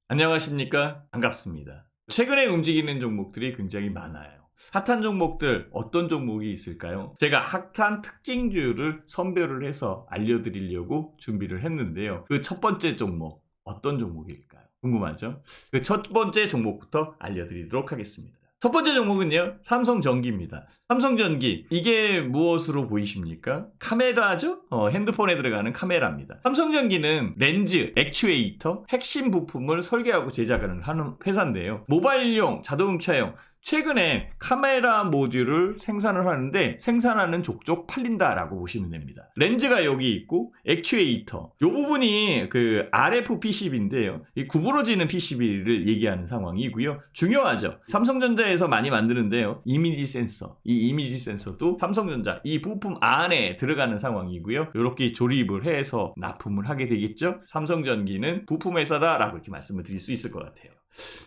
안녕하십니까? 반갑습니다. 최근에 움직이는 종목들이 굉장히 많아요. 핫한 종목들 어떤 종목이 있을까요? 제가 핫한 특징주를 선별을 해서 알려드리려고 준비를 했는데요. 그 첫 번째 종목 어떤 종목일까요? 궁금하죠? 그 첫 번째 종목부터 알려드리도록 하겠습니다. 첫 번째 종목은요, 삼성전기입니다. 삼성전기, 이게 무엇으로 보이십니까? 카메라죠? 핸드폰에 들어가는 카메라입니다. 삼성전기는 렌즈, 액추에이터, 핵심 부품을 설계하고 제작을 하는 회사인데요. 모바일용, 자동차용, 최근에 카메라 모듈을 생산을 하는데 생산하는 족족 팔린다라고 보시면 됩니다. 렌즈가 여기 있고 액추에이터, 이 부분이 그 RF PCB인데요. 이 구부러지는 PCB를 얘기하는 상황이고요. 중요하죠. 삼성전자에서 많이 만드는데요. 이미지 센서, 이 이미지 센서도 삼성전자 이 부품 안에 들어가는 상황이고요. 이렇게 조립을 해서 납품을 하게 되겠죠. 삼성전기는 부품 회사다라고 이렇게 말씀을 드릴 수 있을 것 같아요.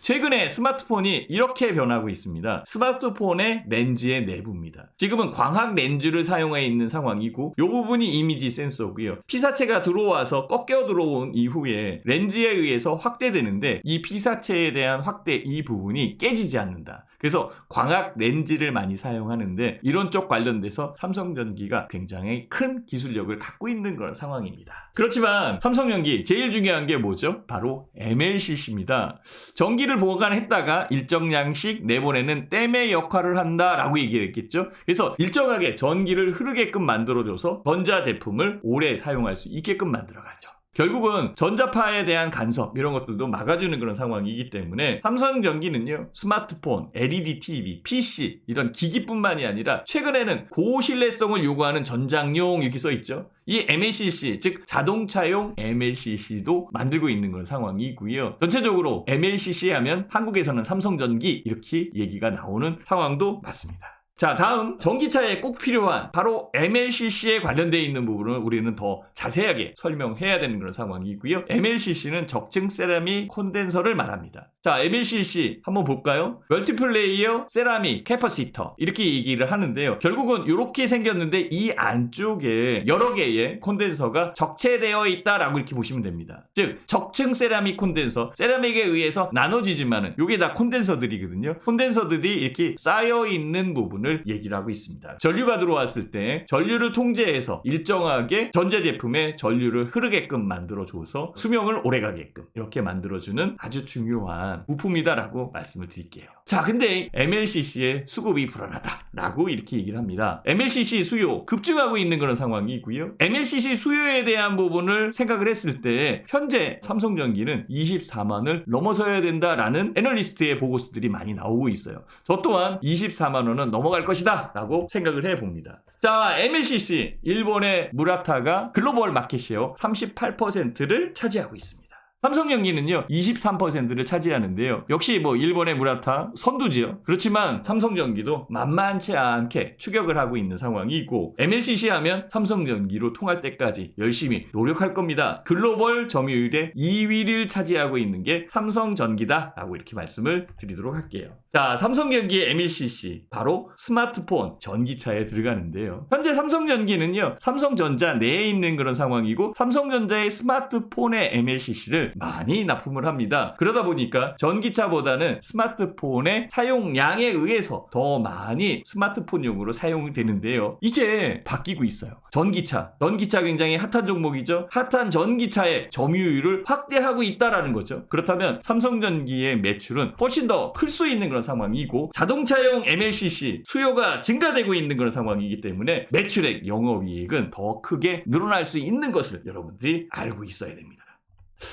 최근에 스마트폰이 이렇게 변하고 있습니다. 스마트폰의 렌즈의 내부입니다. 지금은 광학 렌즈를 사용해 있는 상황이고 이 부분이 이미지 센서고요. 피사체가 들어와서 꺾여 들어온 이후에 렌즈에 의해서 확대되는데 이 피사체에 대한 확대 이 부분이 깨지지 않는다. 그래서 광학 렌즈를 많이 사용하는데 이런 쪽 관련돼서 삼성전기가 굉장히 큰 기술력을 갖고 있는 그런 상황입니다. 그렇지만 삼성전기 제일 중요한 게 뭐죠? 바로 MLCC입니다. 전기를 보관했다가 일정 양씩 내보내는 댐의 역할을 한다라고 얘기를 했겠죠. 그래서 일정하게 전기를 흐르게끔 만들어줘서 전자제품을 오래 사용할 수 있게끔 만들어가죠. 결국은 전자파에 대한 간섭 이런 것들도 막아주는 그런 상황이기 때문에 삼성전기는요, 스마트폰, LED TV, PC 이런 기기뿐만이 아니라 최근에는 고신뢰성을 요구하는 전장용 이렇게 써있죠. 이 MLCC 즉 자동차용 MLCC도 만들고 있는 그런 상황이고요. 전체적으로 MLCC 하면 한국에서는 삼성전기 이렇게 얘기가 나오는 상황도 맞습니다. 자, 다음 전기차에 꼭 필요한 바로 MLCC에 관련되어 있는 부분을 우리는 더 자세하게 설명해야 되는 그런 상황이고요. MLCC는 적층 세라믹 콘덴서를 말합니다. 자, MLCC 한번 볼까요? 멀티플 레이어 세라믹 캐퍼시터 이렇게 얘기를 하는데요. 결국은 이렇게 생겼는데 이 안쪽에 여러 개의 콘덴서가 적체되어 있다라고 이렇게 보시면 됩니다. 즉 적층 세라믹 콘덴서, 세라믹에 의해서 나눠지지만은 이게 다 콘덴서들이거든요. 콘덴서들이 이렇게 쌓여 있는 부분을 얘기를 하고 있습니다. 전류가 들어왔을 때 전류를 통제해서 일정하게 전자제품에 전류를 흐르게끔 만들어줘서 수명을 오래가게끔 이렇게 만들어주는 아주 중요한 부품이다라고 말씀을 드릴게요. 자, 근데 MLCC의 수급이 불안하다라고 이렇게 얘기를 합니다. MLCC 수요 급증하고 있는 그런 상황이고요. MLCC 수요에 대한 부분을 생각을 했을 때 현재 삼성전기는 24만을 넘어서야 된다라는 애널리스트의 보고서들이 많이 나오고 있어요. 저 또한 24만 원은 넘어갈 것이다 라고 생각을 해봅니다. 자, MLCC 일본의 무라타가 글로벌 마켓시어 38%를 차지하고 있습니다. 삼성전기는요 23%를 차지하는데요. 역시 뭐 일본의 무라타 선두지요. 그렇지만 삼성전기도 만만치 않게 추격을 하고 있는 상황이고 MLCC 하면 삼성전기로 통할 때까지 열심히 노력할 겁니다. 글로벌 점유율의 2위를 차지하고 있는 게 삼성전기다 라고 이렇게 말씀을 드리도록 할게요. 자, 삼성전기의 MLCC 바로 스마트폰 전기차에 들어가는데요. 현재 삼성전기는요 삼성전자 내에 있는 그런 상황이고 삼성전자의 스마트폰의 MLCC를 많이 납품을 합니다. 그러다 보니까 전기차보다는 스마트폰의 사용량에 의해서 더 많이 스마트폰용으로 사용이 되는데요. 이제 바뀌고 있어요. 전기차 굉장히 핫한 종목이죠. 핫한 전기차의 점유율을 확대하고 있다라는 거죠. 그렇다면 삼성전기의 매출은 훨씬 더 클 수 있는 그런 상황이고 자동차용 MLCC 수요가 증가되고 있는 그런 상황이기 때문에 매출액, 영업이익은 더 크게 늘어날 수 있는 것을 여러분들이 알고 있어야 됩니다.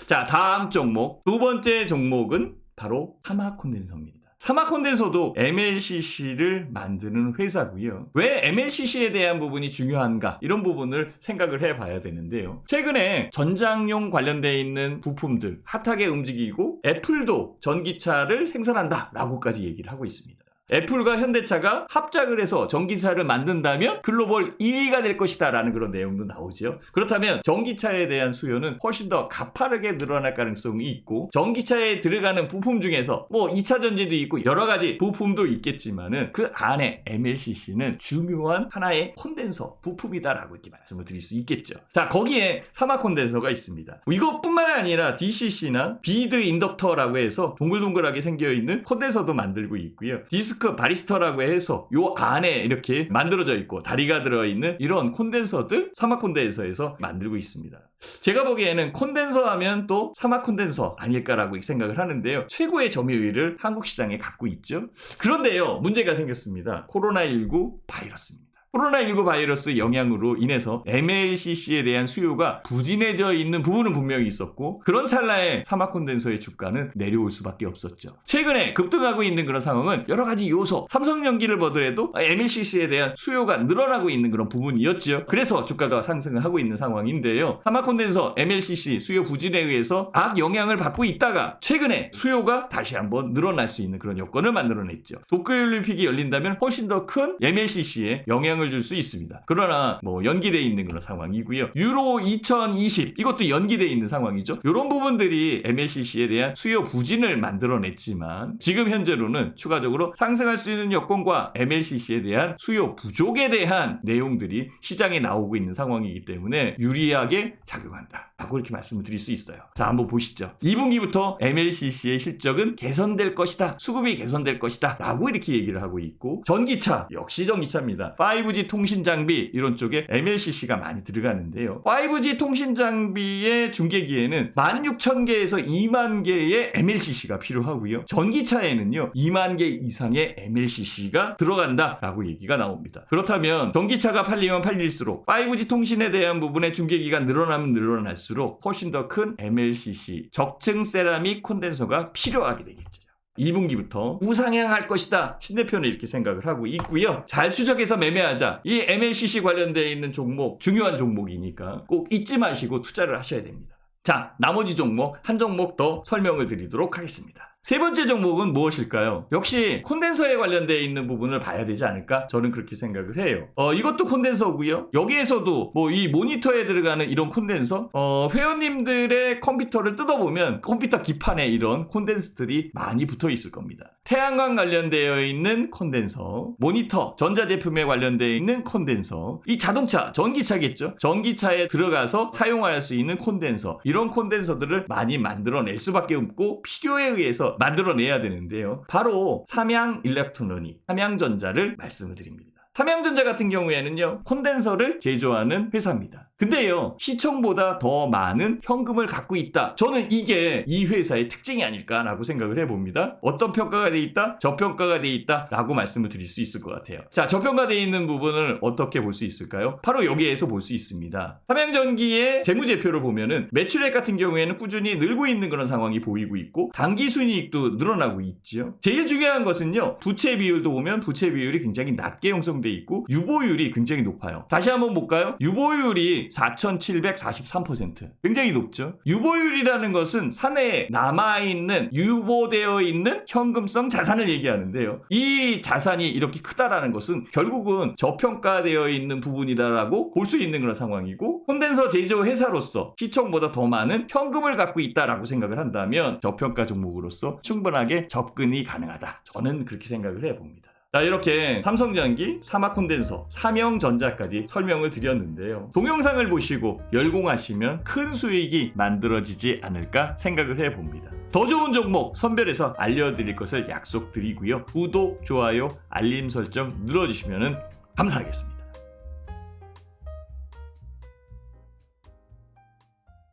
자, 다음 종목 두 번째 종목은 바로 사마콘덴서입니다. 사마콘덴서도 MLCC를 만드는 회사고요. 왜 MLCC에 대한 부분이 중요한가 이런 부분을 생각을 해봐야 되는데요. 최근에 전장용 관련되어 있는 부품들 핫하게 움직이고 애플도 전기차를 생산한다 라고까지 얘기를 하고 있습니다. 애플과 현대차가 합작을 해서 전기차를 만든다면 글로벌 1위가 될 것이다 라는 그런 내용도 나오죠. 그렇다면 전기차에 대한 수요는 훨씬 더 가파르게 늘어날 가능성이 있고, 전기차에 들어가는 부품 중에서 뭐 2차 전지도 있고 여러 가지 부품도 있겠지만은 그 안에 MLCC는 중요한 하나의 콘덴서 부품이다라고 이렇게 말씀을 드릴 수 있겠죠. 자, 거기에 사막 콘덴서가 있습니다. 이것뿐만 아니라 DCC나 비드 인덕터라고 해서 동글동글하게 생겨있는 콘덴서도 만들고 있고요. 디스크 바리스터라고 해서 요 안에 이렇게 만들어져 있고 다리가 들어있는 이런 콘덴서들 사막 콘덴서에서 만들고 있습니다. 제가 보기에는 콘덴서 하면 또 사막 콘덴서 아닐까라고 생각을 하는데요. 최고의 점유율을 한국 시장에 갖고 있죠. 그런데요, 문제가 생겼습니다. 코로나19 바이러스입니다. 코로나19 바이러스 영향으로 인해서 MLCC에 대한 수요가 부진해져 있는 부분은 분명히 있었고, 그런 찰나에 사막 콘덴서의 주가는 내려올 수밖에 없었죠. 최근에 급등하고 있는 그런 상황은 여러 가지 요소, 삼성전기를 보더라도 MLCC에 대한 수요가 늘어나고 있는 그런 부분이었죠. 그래서 주가가 상승을 하고 있는 상황인데요. 사막 콘덴서 MLCC 수요 부진에 의해서 악영향을 받고 있다가 최근에 수요가 다시 한번 늘어날 수 있는 그런 여건을 만들어냈죠. 도쿄올림픽이 열린다면 훨씬 더 큰 MLCC에 영향을 줄 수 있습니다. 그러나 뭐 연기되어 있는 그런 상황이고요. 유로 2020 이것도 연기되어 있는 상황이죠. 이런 부분들이 MLCC에 대한 수요 부진을 만들어냈지만 지금 현재로는 추가적으로 상승할 수 있는 여건과 MLCC에 대한 수요 부족에 대한 내용들이 시장에 나오고 있는 상황이기 때문에 유리하게 작용한다 라고 이렇게 말씀을 드릴 수 있어요. 자, 한번 보시죠. 2분기부터 MLCC의 실적은 개선될 것이다, 수급이 개선될 것이다 라고 이렇게 얘기를 하고 있고, 전기차 역시 전기차입니다. 5G 통신 장비 이런 쪽에 MLCC가 많이 들어가는데요. 5G 통신 장비의 중계기에는 16,000개에서 2만 개의 MLCC가 필요하고요. 전기차에는요 2만 개 이상의 MLCC가 들어간다라고 얘기가 나옵니다. 그렇다면 전기차가 팔리면 팔릴수록 5G 통신에 대한 부분의 중계기가 늘어나면 늘어날수록 훨씬 더 큰 MLCC 적층 세라믹 콘덴서가 필요하게 되겠죠. 2분기부터 우상향할 것이다, 신대표는 이렇게 생각을 하고 있고요. 잘 추적해서 매매하자. 이 MLCC 관련되어 있는 종목, 중요한 종목이니까 꼭 잊지 마시고 투자를 하셔야 됩니다. 자, 나머지 종목 한 종목 더 설명을 드리도록 하겠습니다. 세 번째 종목은 무엇일까요? 역시 콘덴서에 관련되어 있는 부분을 봐야 되지 않을까? 저는 그렇게 생각을 해요. 이것도 콘덴서고요. 여기에서도 뭐 이 모니터에 들어가는 이런 콘덴서, 회원님들의 컴퓨터를 뜯어보면 컴퓨터 기판에 이런 콘덴서들이 많이 붙어 있을 겁니다. 태양광 관련되어 있는 콘덴서, 모니터, 전자제품에 관련되어 있는 콘덴서, 이 자동차, 전기차겠죠? 전기차에 들어가서 사용할 수 있는 콘덴서, 이런 콘덴서들을 많이 만들어낼 수밖에 없고 필요에 의해서 만들어내야 되는데요. 바로 삼양일렉트로닉, 삼양전자를 말씀을 드립니다. 삼양전자 같은 경우에는요, 콘덴서를 제조하는 회사입니다. 근데요, 시청보다 더 많은 현금을 갖고 있다. 저는 이게 이 회사의 특징이 아닐까라고 생각을 해봅니다. 어떤 평가가 돼 있다? 저평가가 돼 있다 라고 말씀을 드릴 수 있을 것 같아요. 자, 저평가되어 있는 부분을 어떻게 볼 수 있을까요? 바로 여기에서 볼 수 있습니다. 삼양전기의 재무제표를 보면은 매출액 같은 경우에는 꾸준히 늘고 있는 그런 상황이 보이고 있고, 당기순이익도 늘어나고 있죠. 제일 중요한 것은요, 부채 비율도 보면 부채 비율이 굉장히 낮게 형성돼 있고 유보율이 굉장히 높아요. 다시 한번 볼까요? 유보율이 4,743%, 굉장히 높죠. 유보율이라는 것은 사내에 남아있는, 유보되어 있는 현금성 자산을 얘기하는데요. 이 자산이 이렇게 크다라는 것은 결국은 저평가되어 있는 부분이다라고 볼 수 있는 그런 상황이고, 콘덴서 제조 회사로서 시총보다 더 많은 현금을 갖고 있다라고 생각을 한다면 저평가 종목으로서 충분하게 접근이 가능하다. 저는 그렇게 생각을 해봅니다. 자, 이렇게 삼성전기, 사막콘덴서, 삼영전자까지 설명을 드렸는데요. 동영상을 보시고 열공하시면 큰 수익이 만들어지지 않을까 생각을 해봅니다. 더 좋은 종목 선별해서 알려드릴 것을 약속드리고요. 구독, 좋아요, 알림 설정 눌러주시면 감사하겠습니다.